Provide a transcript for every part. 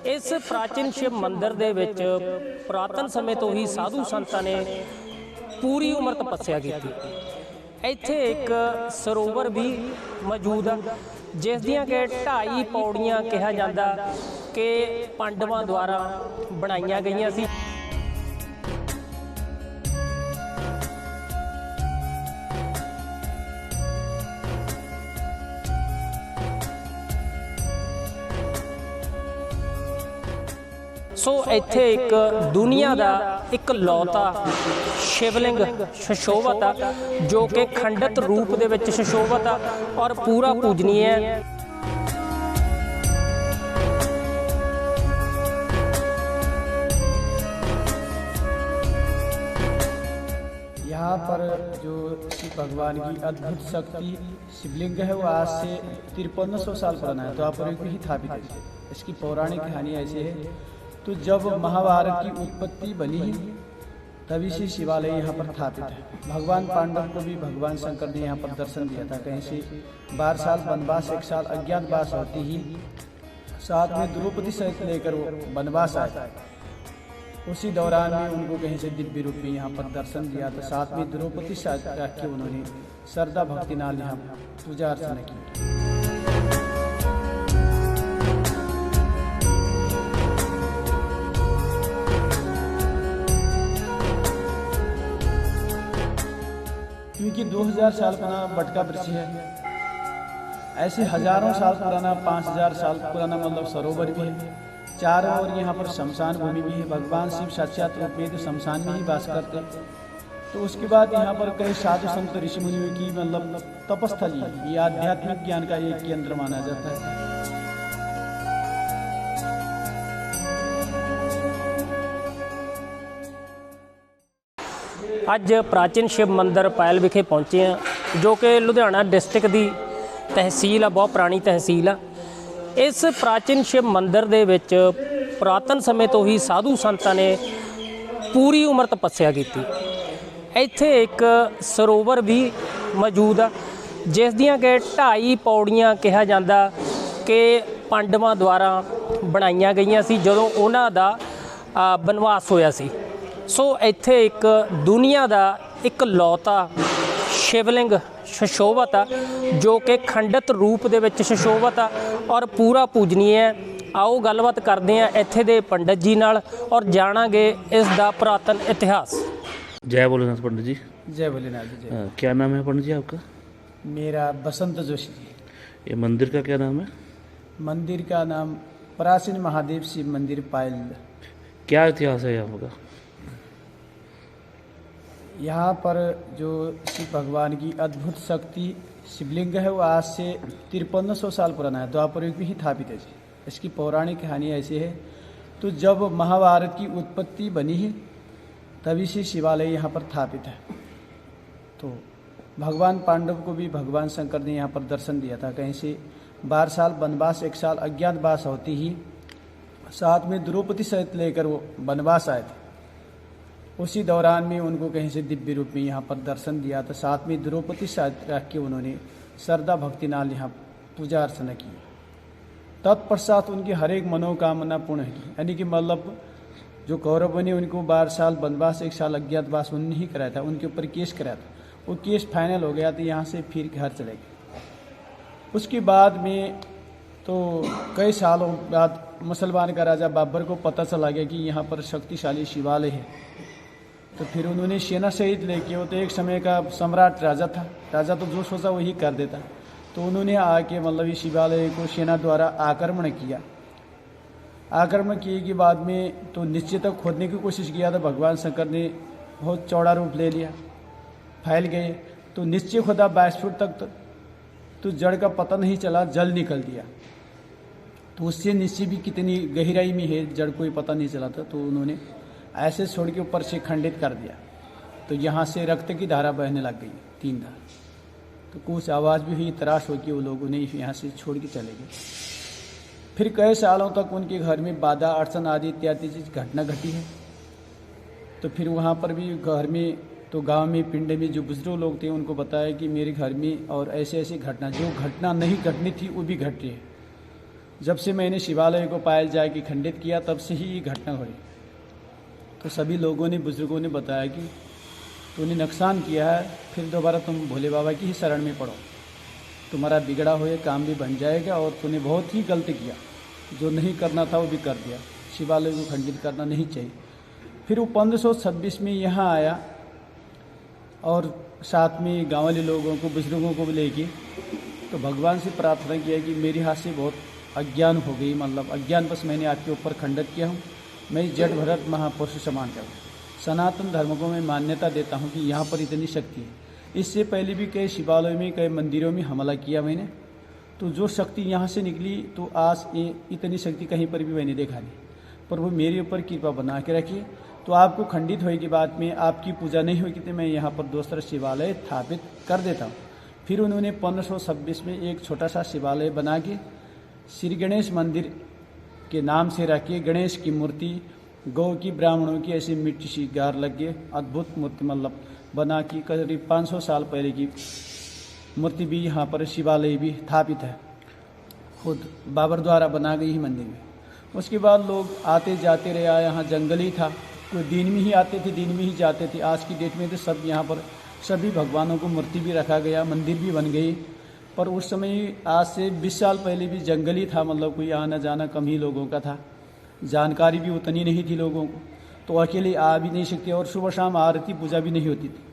इस प्राचीन शिव मंदिर दे विच पुरातन समय तो ही साधु संतां ने पूरी उम्र तपस्या की। ਇੱਥੇ एक सरोवर भी मौजूद है जिस दियां कि 2.5 पौड़ियां कहा जाता कि पांडवां द्वारा बनाईयां गईयां सी। सो इत्थे एक दुनिया का एक लौता शिवलिंग सुशोभित है जो कि खंडित रूप दे विच सुशोभित है और पूरा पूजनीय है। यहाँ पर जो शिव भगवान की अद्भुत शक्ति शिवलिंग है वो आज से 5300 साल पुराना है, तो आप पर ही स्थापित है। इसकी पौराणिक कहानी ऐसी है, तो जब महाभारत की उत्पत्ति बनी है तभी से शिवालय यहाँ पर स्थापित है। भगवान पांडव को भी भगवान शंकर ने यहाँ पर दर्शन दिया था। कहीं से 12 साल वनवास, 1 साल अज्ञातवास होती ही साथ में द्रौपदी सहित लेकर वो वनवास आए। उसी दौरान में उनको कहीं से दिव्य रूप में यहाँ पर दर्शन दिया था। साथ में द्रौपदी सहित रख के उन्होंने श्रद्धा भक्ति नाल यहाँ पूजा अर्चना की। क्योंकि 2000 साल पुराना बटका वृक्ष है, ऐसे हजारों साल पुराना 5000 साल पुराना मतलब सरोवर भी है। चारों ओर यहाँ पर शमशान भूमि भी है। भगवान शिव साक्षात रूप में तो शमशान में ही वास करते हैं। तो उसके बाद यहाँ पर कई साधु संत ऋषि मुनियों की मतलब तपस्थली है। ये आध्यात्मिक ज्ञान का एक केंद्र माना जाता है। अज प्राचीन शिव मंदिर पायल विखे पहुँचे हैं जो कि लुधियाना डिस्ट्रिक्ट की तहसील है, बहुत पुरानी तहसील है। इस प्राचीन शिव मंदिर दे विच पुरातन समय तो ही साधु संतां ने पूरी उम्र तपस्या की। ਇੱਥੇ एक सरोवर भी मौजूद है जिस दियां कि 2.5 पौड़ियां कहा जाता कि पांडवां द्वारा बनाईयां गईयां सी जदों उन्हां दा बनवास होया सी। सो इत्थे एक दुनिया का एक लौता शिवलिंग सुशोभित है जो कि खंडित रूप दे विच सुशोभित है और पूरा पूजनीय है। आओ गलबात करते हैं इत्थे दे पंडित जी नाल और जाणांगे इस दा पुरातन इतिहास। जय भोलेनाथ पंडित जी। जय भोलेनाथ जी। जय। क्या नाम है पंडित जी आपका? मेरा बसंत जोशी जी। ये मंदिर का क्या नाम है? मंदिर का नाम प्राचीन महादेव शिव मंदिर पायल। क्या इतिहास है यहाँ का? यहाँ पर जो शिव भगवान की अद्भुत शक्ति शिवलिंग है वो आज से 5300 साल पुराना है, द्वापर युग में ही स्थापित है। इसकी पौराणिक कहानी ऐसी है, तो जब महाभारत की उत्पत्ति बनी है तभी से शिवालय यहाँ पर स्थापित है। तो भगवान पांडव को भी भगवान शंकर ने यहाँ पर दर्शन दिया था। कहीं से 12 साल वनवास, 1 साल अज्ञातवास होती ही साथ में द्रौपदी सहित लेकर वो वनवास आए थे। उसी दौरान में उनको कहीं से दिव्य रूप में यहाँ पर दर्शन दिया था। साथ में द्रौपदी सहित रख के उन्होंने श्रद्धा भक्ति नाल यहाँ पूजा अर्चना की। तत्पश्चात उनकी हर एक मनोकामना पूर्ण की। यानी कि मतलब जो कौरव बने उनको 12 साल वनवास, 1 साल अज्ञातवास उन्होंने ही कराया था, उनके ऊपर केस कराया था। वो केस फाइनल हो गया तो यहाँ से फिर घर चले गए। उसके बाद में तो कई सालों बाद मुसलमान का राजा बाबर को पता चला गया कि यहाँ पर शक्तिशाली शिवालय है। तो फिर उन्होंने सेना सहित लेके, वो तो एक समय का सम्राट राजा था, राजा तो जो सोचा वही कर देता। तो उन्होंने आके मतलब इस शिवालय को सेना द्वारा आक्रमण किया। आक्रमण किए के बाद में तो नीचे तक खोदने की कोशिश किया तो भगवान शंकर ने बहुत चौड़ा रूप ले लिया, फैल गए। तो नीचे खोदा 22 फुट तक, तो जड़ का पता नहीं चला, जल निकल दिया। तो उससे नीचे भी कितनी गहराई में है जड़ कोई पता नहीं चला था। तो उन्होंने ऐसे छोड़ के ऊपर से खंडित कर दिया। तो यहाँ से रक्त की धारा बहने लग गई, 3 धारा। तो कुछ आवाज़ भी हुई, तराश हो कि वो लोग उन्हें यहाँ से छोड़ के चले गए। फिर कई सालों तक उनके घर में बाधा अड़चन आदि इत्यादि चीज घटना घटी है। तो फिर वहाँ पर भी घर में, तो गांव में, पिंड में जो बुजुर्ग लोग थे उनको बताया कि मेरे घर में और ऐसे ऐसी घटना, जो घटना नहीं घटनी थी वो भी घट रही है। जब से मैंने शिवालय को पायल जाके खंडित किया तब से ही ये घटना हुई। तो सभी लोगों ने, बुजुर्गों ने बताया कि तूने नुकसान किया है, फिर दोबारा तुम भोले बाबा की ही शरण में पड़ो, तुम्हारा बिगड़ा हुआ काम भी बन जाएगा और तूने बहुत ही गलती किया, जो नहीं करना था वो भी कर दिया, शिवालय को खंडित करना नहीं चाहिए। फिर वो 1526 में यहाँ आया और साथ में गाँव वाले लोगों को, बुजुर्गों को लेके तो भगवान से प्रार्थना किया कि मेरे हाथ से बहुत अज्ञान हो गई, मतलब अज्ञान बस मैंने आपके ऊपर खंडित किया हूँ, मैं जड़ भरत महापुरुष समान का हूँ। सनातन धर्म को मैं मान्यता देता हूँ कि यहाँ पर इतनी शक्ति है। इससे पहले भी कई शिवालयों में, कई मंदिरों में हमला किया मैंने, तो जो शक्ति यहाँ से निकली तो आज ये इतनी शक्ति कहीं पर भी मैंने देखा नहीं। पर वो मेरे ऊपर कृपा बना के रखी, तो आपको खंडित होने के बाद में आपकी पूजा नहीं होगी तो मैं यहाँ पर दूसरा शिवालय स्थापित कर देता हूँ। फिर उन्होंने 1526 में एक छोटा सा शिवालय बना के श्री गणेश मंदिर के नाम से रखिए। गणेश की मूर्ति, गौ की, ब्राह्मणों की ऐसी मिट्टी सी गार लग गए, अद्भुत मूर्ति मतलब बना की, करीब 500 साल पहले की मूर्ति भी यहाँ पर शिवालय भी स्थापित है, खुद बाबर द्वारा बना गई ही मंदिर में। उसके बाद लोग आते जाते रहे, यहाँ जंगल ही था, कोई दिन में ही आते थे, दिन में ही जाते थे। आज की डेट में तो सब यहाँ पर सभी भगवानों को मूर्ति भी रखा गया, मंदिर भी बन गई। पर उस समय आज से 20 साल पहले भी जंगल ही था, मतलब कोई आना जाना कम ही लोगों का था, जानकारी भी उतनी नहीं थी लोगों को, तो अकेले आ भी नहीं सकते और सुबह शाम आरती पूजा भी नहीं होती थी।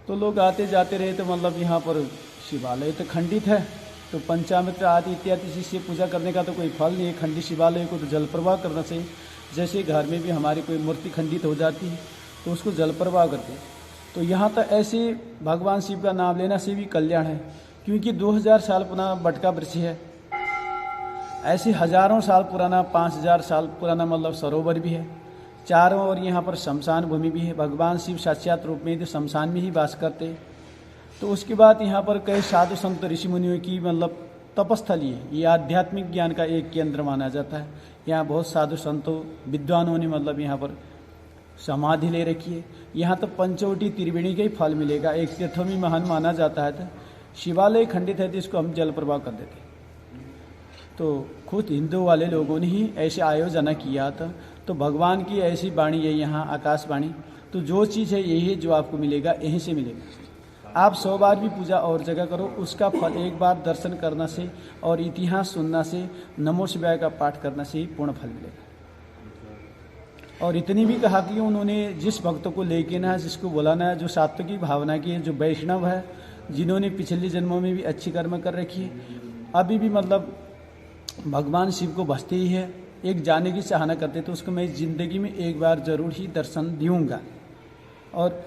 तो लोग आते जाते रहे, तो मतलब यहाँ पर शिवालय तो खंडित है, तो पंचामृत आदि इत्यादि से पूजा करने का तो कोई फल नहीं है। खंडित शिवालय को तो जल प्रवाह करना चाहिए। जैसे घर में भी हमारी कोई मूर्ति खंडित हो जाती है तो उसको जल प्रवाह करते हैं। तो यहाँ तक ऐसे भगवान शिव का नाम लेना से भी कल्याण है, क्योंकि 2000 साल पुराना बटका वृक्ष है, ऐसे हजारों साल पुराना, 5000 साल पुराना मतलब सरोवर भी है, चारों ओर यहाँ पर शमशान भूमि भी है। भगवान शिव साक्षात रूप में तो शमशान में ही वास करते। तो उसके बाद यहाँ पर कई साधु संत ऋषि मुनियों की मतलब तपस्थली है, ये आध्यात्मिक ज्ञान का एक केंद्र माना जाता है। यहाँ बहुत साधु संतों, विद्वानों ने मतलब यहाँ पर समाधि ले रखी है। यहाँ तो पंचवटी त्रिवेणी का ही फल मिलेगा, एक तीर्थों में महान माना जाता है। तो शिवालय खंडित है तो इसको हम जल प्रवाह कर देते। तो खुद हिंदू वाले लोगों ने ही ऐसे आयोजन किया था। तो भगवान की ऐसी वाणी है यहाँ, आकाशवाणी। तो जो चीज़ है यही है जो आपको मिलेगा, यहीं से मिलेगा। आप 100 बार भी पूजा और जगह करो, उसका फल एक बार दर्शन करना से और इतिहास सुनना से, नमो शिवाय का पाठ करना से ही पूर्ण फल मिलेगा। और इतनी भी कहा कि उन्होंने जिस भक्तों को लेके ना, जिसको बुलाना है, जो सात्विक भावना की है, जो वैष्णव है, जिन्होंने पिछले जन्मों में भी अच्छी कर्म कर रखी है, अभी भी मतलब भगवान शिव को भजते ही है, एक जाने की चाहना करते, तो उसको मैं ज़िंदगी में एक बार जरूर ही दर्शन दूंगा। और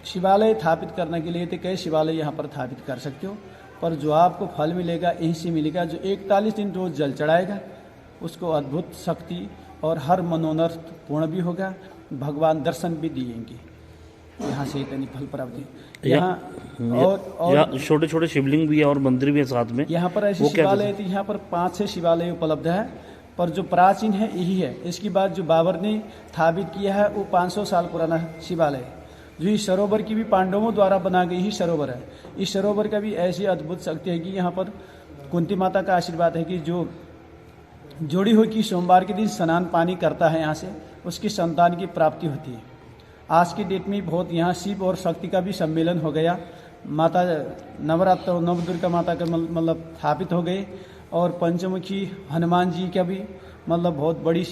शिवालय स्थापित करने के लिए तो कई शिवालय यहाँ पर स्थापित कर सकते हो, पर जो आपको फल मिलेगा यहीं से मिलेगा। जो 41 दिन रोज जल चढ़ाएगा उसको अद्भुत शक्ति और हर मनोनर्थ पूर्ण भी होगा, भगवान दर्शन भी दिएंगे। यहाँ से इतनी फल प्राप्ति यहाँ। और छोटे छोटे शिवलिंग भी है और मंदिर भी है साथ में। यहाँ पर ऐसे शिवालय तो यहाँ पर 5-6 शिवालय उपलब्ध है, पर जो प्राचीन है यही है। इसके बाद जो बाबर ने स्थापित किया है वो 500 साल पुराना शिवालय है। जो इस सरोवर की भी पांडवों द्वारा बना गई ही सरोवर है। इस सरोवर का भी ऐसी अद्भुत शक्ति है कि यहाँ पर कुंती माता का आशीर्वाद है कि जो जोड़ी हो कि सोमवार के दिन स्नान पानी करता है यहाँ से, उसकी संतान की प्राप्ति होती है। आज की डेट में बहुत यहाँ शिव और शक्ति का भी सम्मेलन हो गया। माता नवरात्र नवदुर्गा माता का मतलब स्थापित हो गए, और पंचमुखी हनुमान जी का भी मतलब बहुत बड़ी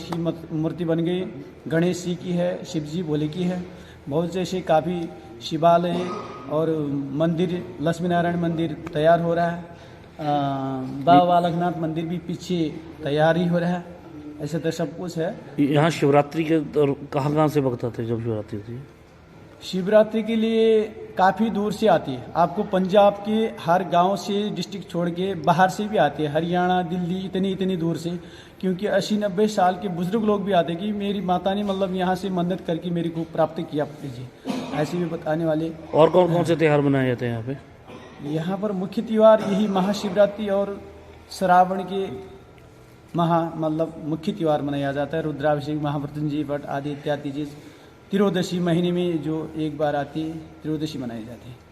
मूर्ति बन गई। गणेश जी की है, शिव जी भोले की है, बहुत जैसे काफ़ी शिवालय और मंदिर, लक्ष्मी नारायण मंदिर तैयार हो रहा है। बाबा बालकनाथ मंदिर भी पीछे तैयार ही हो रहा है। ऐसे तो सब कुछ है। यहाँ शिवरात्रि के कहाँ से भक्त आते जब शिवरात्रि होती है? शिवरात्रि के लिए काफ़ी दूर से आती है। आपको पंजाब के हर गांव से, डिस्ट्रिक्ट छोड़ के बाहर से भी आते हैं, हरियाणा, दिल्ली, इतनी दूर से। क्योंकि 80-90 साल के बुजुर्ग लोग भी आते कि मेरी माता ने मतलब यहाँ से मन्नत करके मेरी को प्राप्त किया लीजिए, ऐसे भी बताने वाले। और कौन कौन से त्यौहार मनाए जाते हैं यहाँ पे? यहाँ पर मुख्य त्यौहार यही महाशिवरात्रि और श्रावण के मतलब मुख्य त्यौहार मनाया जाता है। रुद्राभिषेक, महामृत्युंजय पाठ आदि इत्यादि चीज़ त्रियोदशी महीने में जो एक बार आती है, त्रियोदशी मनाई जाती है।